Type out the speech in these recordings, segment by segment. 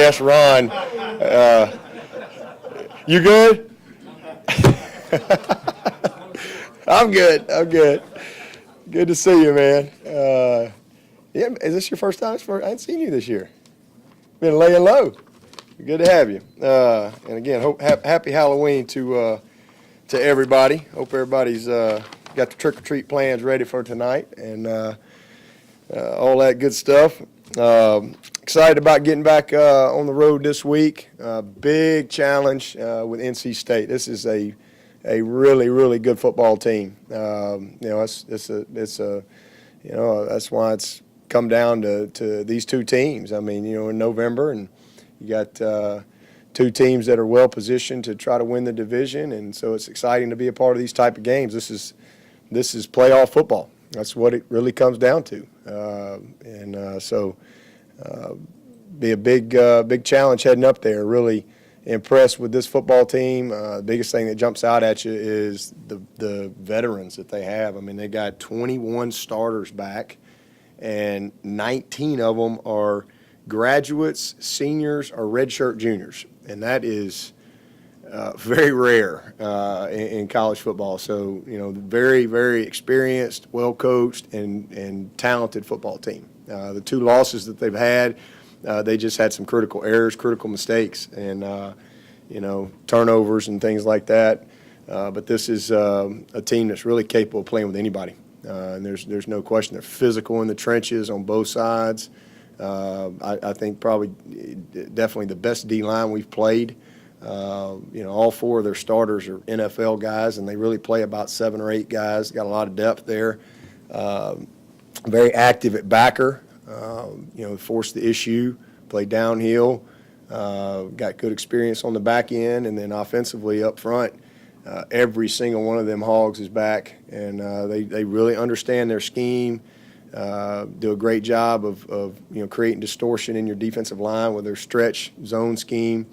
best run. You good? I'm good. Good to see you, man. Yeah, is this your first time? I haven't seen you this year. Been laying low. Good to have you. And again, happy Halloween to everybody. Hope everybody's got the trick-or-treat plans ready for tonight and all that good stuff. Excited about getting back on the road this week. Big challenge with NC State. This is a really, really good football team. That's why it's come down to these two teams. I mean, in November, and you got two teams that are well positioned to try to win the division, and so it's exciting to be a part of these type of games. This is playoff football. That's what it really comes down to, so be a big challenge heading up there. Really impressed with this football team. The biggest thing that jumps out at you is the veterans that they have. I mean, they got 21 starters back, and 19 of them are graduates, seniors, or redshirt juniors, and that is very rare in college football. So, very, very experienced, well-coached, and talented football team. The two losses that they've had, they just had some critical errors, critical mistakes, and, turnovers and things like that. But this is a team that's really capable of playing with anybody. And there's no question they're physical in the trenches on both sides. I think definitely the best D-line we've played. All four of their starters are NFL guys, and they really play about 7 or 8 guys. Got a lot of depth there. Very active at backer. Forced the issue, played downhill. Got good experience on the back end, and then offensively up front. Every single one of them hogs is back, and they really understand their scheme. Do a great job of creating distortion in your defensive line with their stretch zone scheme.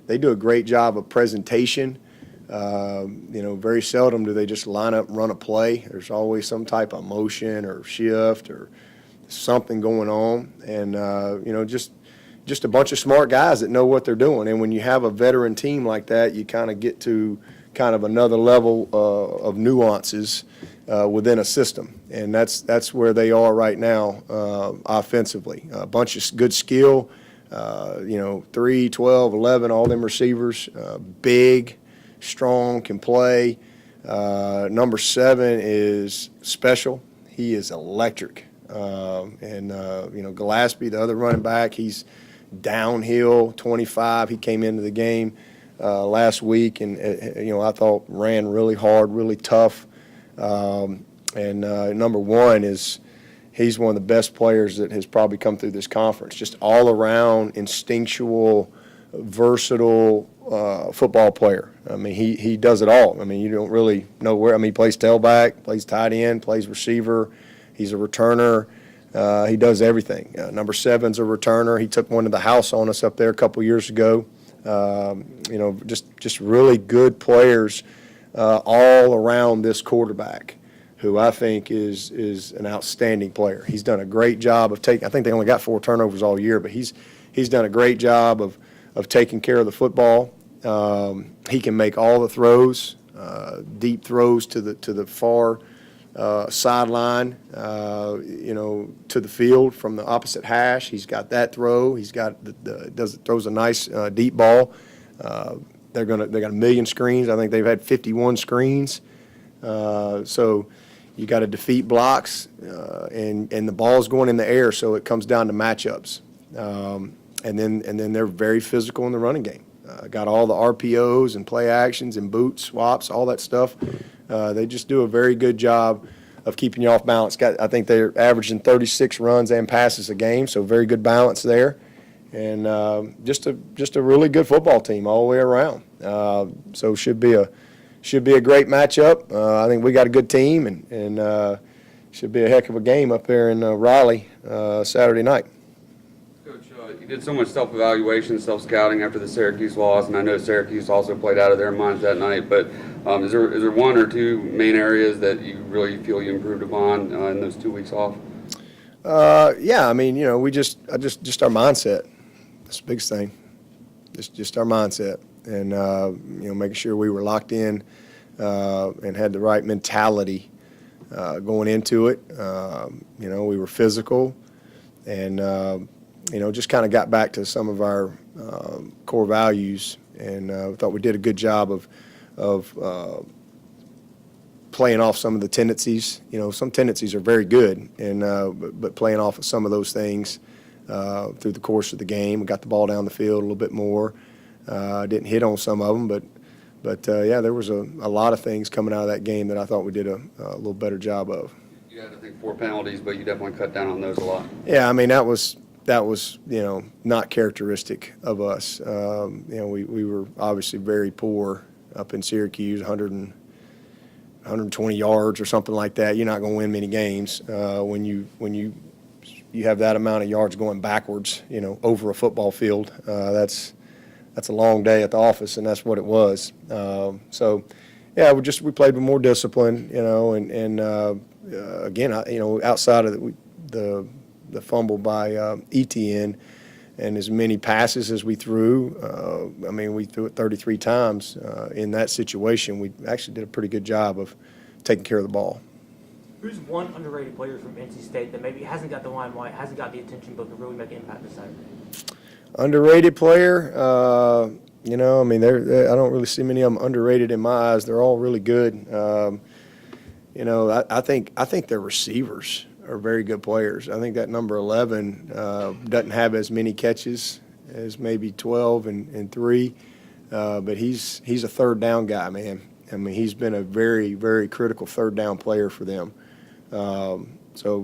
They do a great job of presentation. Very seldom do they just line up and run a play. There's always some type of motion or shift or something going on, and just a bunch of smart guys that know what they're doing. And when you have a veteran team like that, you kind of get to kind of another level of nuances within a system, and that's where they are right now offensively. A bunch of good skill, 3, 12, 11, all them receivers, big, strong, can play. Number 7 is special. He is electric. Gillespie, the other running back, he's downhill, 25. He came into the game last week, and I thought ran really hard, really tough. Number 1 he's one of the best players that has probably come through this conference. Just all around instinctual, versatile football player. I mean, he does it all. I mean, you don't really know where. I mean, he plays tailback, plays tight end, plays receiver. He's a returner. He does everything. Number 7's a returner. He took one to the house on us up there a couple years ago. Just really good players all around this quarterback, who I think is an outstanding player. He's done a great job of taking. I think they only got 4 turnovers all year, but he's done a great job of taking care of the football. He can make all the throws, deep throws to the far sideline, to the field from the opposite hash. He's got that throw. He's got throws a nice deep ball. They got a million screens. I think they've had 51 screens. So you got to defeat blocks, and the ball's going in the air, so it comes down to matchups. And then they're very physical in the running game. Got all the RPOs and play actions and boot swaps, all that stuff. They just do a very good job of keeping you off balance. I think they're averaging 36 runs and passes a game, so very good balance there. And just a really good football team all the way around. So should be a great matchup. I think we got a good team, and should be a heck of a game up there in Raleigh Saturday night. Coach, you did so much self-evaluation, self-scouting after the Syracuse loss, and I know Syracuse also played out of their minds that night. But is there 1 or 2 main areas that you really feel you improved upon in those 2 weeks off? Yeah, I mean, we just our mindset. That's the biggest thing. just our mindset, and making sure we were locked in and had the right mentality going into it. We were physical, and just kind of got back to some of our core values, and thought we did a good job of playing off some of the tendencies. Some tendencies are very good, and but playing off of some of those things through the course of the game. We got the ball down the field a little bit more. Didn't hit on some of them, but there was a lot of things coming out of that game that I thought we did a little better job of. You had, I think, 4 penalties, but you definitely cut down on those a lot. Yeah, I mean, that was not characteristic of us. We were obviously very poor up in Syracuse, 120 yards or something like that. You're not going to win many games when you have that amount of yards going backwards, over a football field. That's a long day at the office, and that's what it was. We played with more discipline, and again, outside of the fumble by ETN and as many passes as we threw, we threw it 33 times in that situation. We actually did a pretty good job of taking care of the ball. Who's one underrated player from NC State that maybe hasn't got the limelight, hasn't got the attention, but can really make an impact this Saturday? Underrated player, I don't really see many of them underrated in my eyes. They're all really good. I think their receivers are very good players. I think that number 11 doesn't have as many catches as maybe 12 and 3, but he's a third down guy, man. I mean, he's been a very, very critical third down player for them.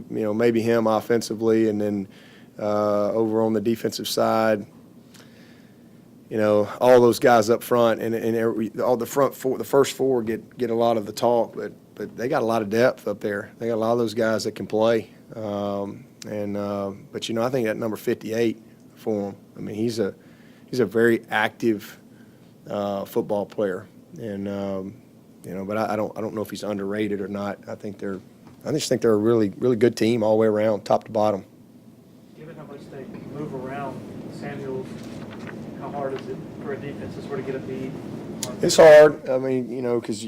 Maybe him offensively, and then over on the defensive side, all those guys up front and all the first four get a lot of the talk, but they got a lot of depth up there. They got a lot of those guys that can play. But I think that number 58 for him. I mean, he's a very active football player, and but I don't know if he's underrated or not. I just think they're a really, really good team all the way around, top to bottom. Given how much they move around, Samuels, how hard is it for a defense to sort of get a beat? It's hard. I mean, because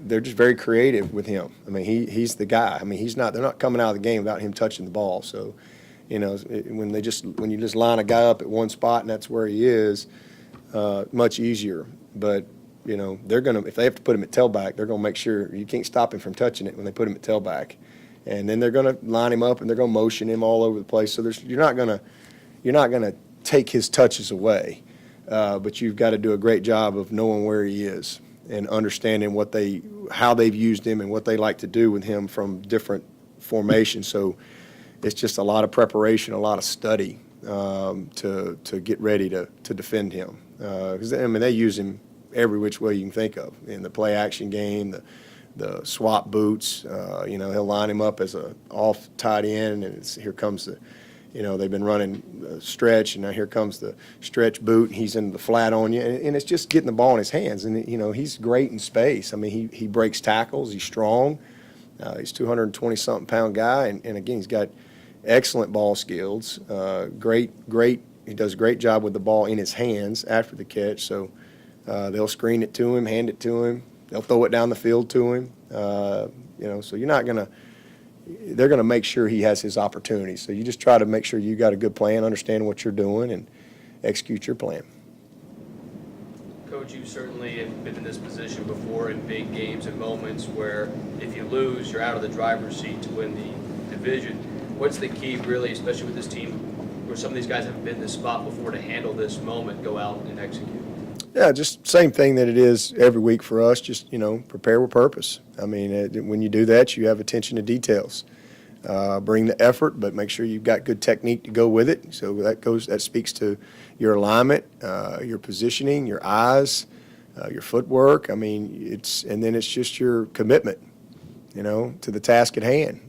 they're just very creative with him. I mean, he's the guy. I mean, they're not coming out of the game without him touching the ball. So, when you just line a guy up at one spot and that's where he is, much easier. But they're gonna, if they have to put him at tailback, they're gonna make sure you can't stop him from touching it when they put him at tailback. And then they're gonna line him up and they're gonna motion him all over the place. So you're not gonna take his touches away, but you've got to do a great job of knowing where he is and understanding how they've used him and what they like to do with him from different formations. So it's just a lot of preparation, a lot of study to get ready to defend him. Because they use him every which way you can think of in the play action game, the swap boots. He'll line him up as a off tight end, and here comes the. They've been running stretch, and now here comes the stretch boot, and he's in the flat on you. And it's just getting the ball in his hands. And, he's great in space. I mean, he breaks tackles. He's strong. He's 220-something pound guy. And again, he's got excellent ball skills. Great. He does a great job with the ball in his hands after the catch. So they'll screen it to him, hand it to him. They'll throw it down the field to him. So you're not going to. They're going to make sure he has his opportunities. So you just try to make sure you got a good plan, understand what you're doing, and execute your plan. Coach, you certainly have been in this position before in big games and moments where if you lose, you're out of the driver's seat to win the division. What's the key, really, especially with this team, where some of these guys haven't been in this spot before, to handle this moment, go out and execute? Yeah, just same thing that it is every week for us. Just prepare with purpose. I mean, when you do that, you have attention to details. Bring the effort, but make sure you've got good technique to go with it. So that speaks to your alignment, your positioning, your eyes, your footwork. I mean, and then it's just your commitment, to the task at hand.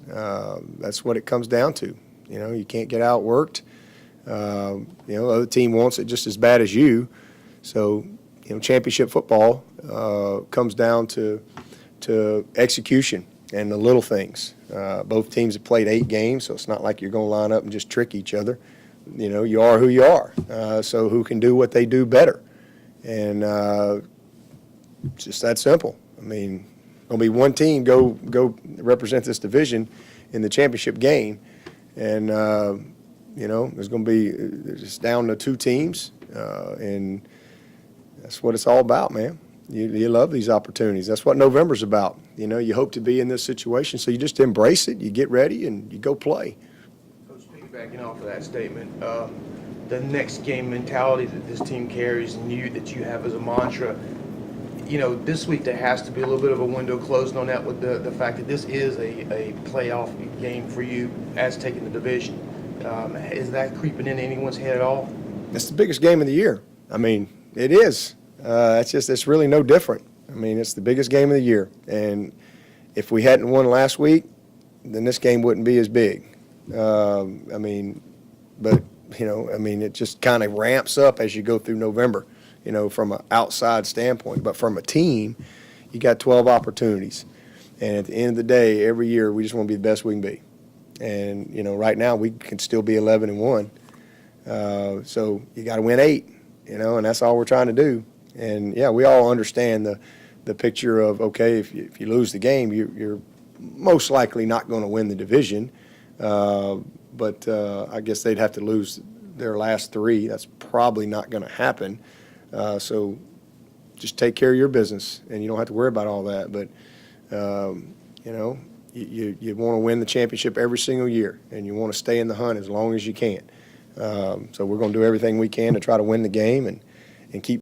That's what it comes down to. You can't get outworked. The other team wants it just as bad as you. So, championship football comes down to execution and the little things. Both teams have played 8 games, so it's not like you're going to line up and just trick each other. you are who you are. So who can do what they do better? And it's just that simple. I mean, going to be one team go represent this division in the championship game, and there's going to be it's down to 2 teams, and that's what it's all about, man. You love these opportunities. That's what November's about. You hope to be in this situation, so you just embrace it. You get ready and you go play. Coach, piggybacking off of that statement, the next game mentality that this team carries and that you have as a mantra. This week there has to be a little bit of a window closing on that with the fact that this is a playoff game for you as taking the division. Is that creeping into anyone's head at all? It's the biggest game of the year. I mean, it is. It's really no different. I mean, it's the biggest game of the year. And if we hadn't won last week, then this game wouldn't be as big. It just kind of ramps up as you go through November, from an outside standpoint. But from a team, you got 12 opportunities. And at the end of the day, every year, we just want to be the best we can be. And, right now, we can still be 11-1. So you got to win 8, and that's all we're trying to do. And, yeah, we all understand the picture of, okay, if you lose the game, you're most likely not going to win the division. But I guess they'd have to lose their last 3. That's probably not going to happen. So just take care of your business, and you don't have to worry about all that. But, you want to win the championship every single year, and you want to stay in the hunt as long as you can. So we're going to do everything we can to try to win the game and keep